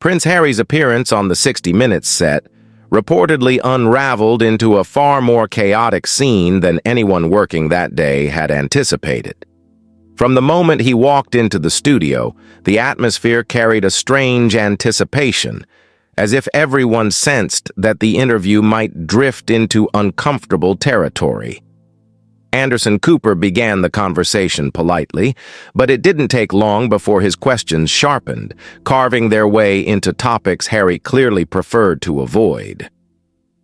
Prince Harry's appearance on the 60 Minutes set reportedly unraveled into a far more chaotic scene than anyone working that day had anticipated. From the moment he walked into the studio, the atmosphere carried a strange anticipation, as if everyone sensed that the interview might drift into uncomfortable territory. Anderson Cooper began the conversation politely, but it didn't take long before his questions sharpened, carving their way into topics Harry clearly preferred to avoid.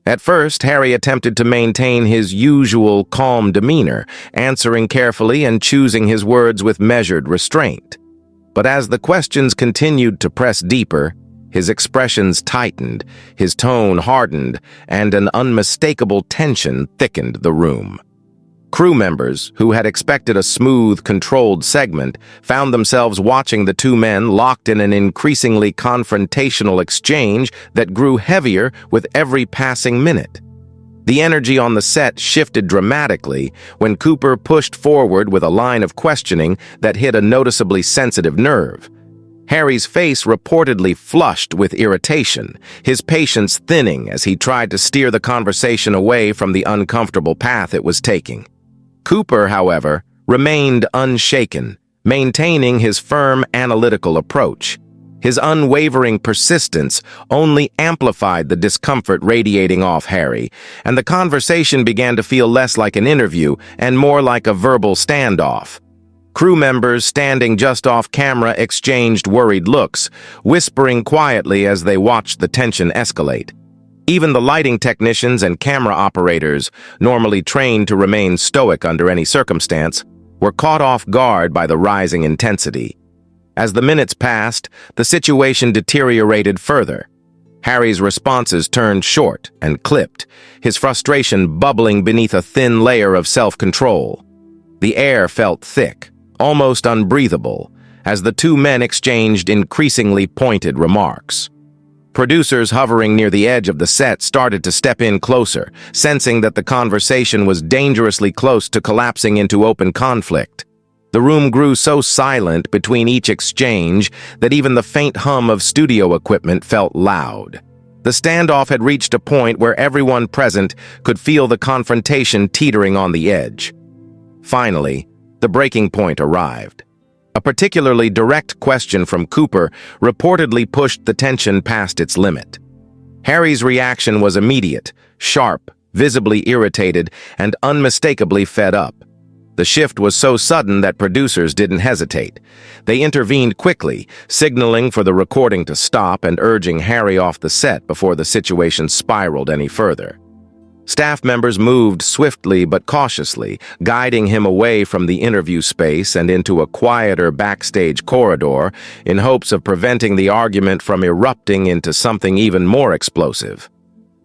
At first, Harry attempted to maintain his usual calm demeanor, answering carefully and choosing his words with measured restraint. But as the questions continued to press deeper, his expressions tightened, his tone hardened, and an unmistakable tension thickened the room. Crew members, who had expected a smooth, controlled segment, found themselves watching the two men locked in an increasingly confrontational exchange that grew heavier with every passing minute. The energy on the set shifted dramatically when Cooper pushed forward with a line of questioning that hit a noticeably sensitive nerve. Harry's face reportedly flushed with irritation, his patience thinning as he tried to steer the conversation away from the uncomfortable path it was taking. Cooper, however, remained unshaken, maintaining his firm analytical approach. His unwavering persistence only amplified the discomfort radiating off Harry, and the conversation began to feel less like an interview and more like a verbal standoff. Crew members standing just off camera exchanged worried looks, whispering quietly as they watched the tension escalate. Even the lighting technicians and camera operators, normally trained to remain stoic under any circumstance, were caught off guard by the rising intensity. As the minutes passed, the situation deteriorated further. Harry's responses turned short and clipped, his frustration bubbling beneath a thin layer of self-control. The air felt thick, almost unbreathable, as the two men exchanged increasingly pointed remarks. Producers hovering near the edge of the set started to step in closer, sensing that the conversation was dangerously close to collapsing into open conflict. The room grew so silent between each exchange that even the faint hum of studio equipment felt loud. The standoff had reached a point where everyone present could feel the confrontation teetering on the edge. Finally, the breaking point arrived. A particularly direct question from Cooper reportedly pushed the tension past its limit. Harry's reaction was immediate, sharp, visibly irritated, and unmistakably fed up. The shift was so sudden that producers didn't hesitate. They intervened quickly, signaling for the recording to stop and urging Harry off the set before the situation spiraled any further. Staff members moved swiftly but cautiously, guiding him away from the interview space and into a quieter backstage corridor in hopes of preventing the argument from erupting into something even more explosive.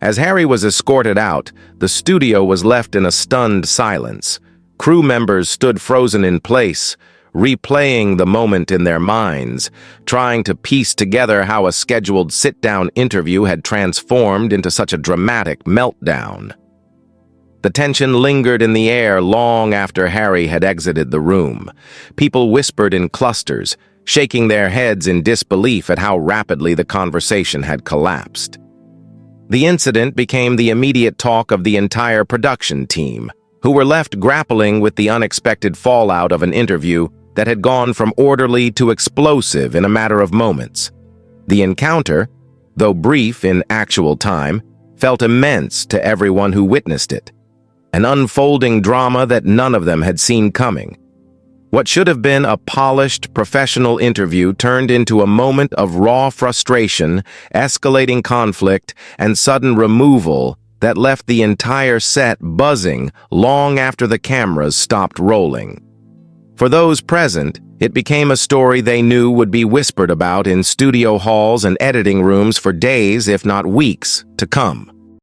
As Harry was escorted out, the studio was left in a stunned silence. Crew members stood frozen in place, replaying the moment in their minds, trying to piece together how a scheduled sit-down interview had transformed into such a dramatic meltdown. The tension lingered in the air long after Harry had exited the room. People whispered in clusters, shaking their heads in disbelief at how rapidly the conversation had collapsed. The incident became the immediate talk of the entire production team, who were left grappling with the unexpected fallout of an interview that had gone from orderly to explosive in a matter of moments. The encounter, though brief in actual time, felt immense to everyone who witnessed it. An unfolding drama that none of them had seen coming. What should have been a polished, professional interview turned into a moment of raw frustration, escalating conflict, and sudden removal that left the entire set buzzing long after the cameras stopped rolling. For those present, it became a story they knew would be whispered about in studio halls and editing rooms for days, if not weeks, to come.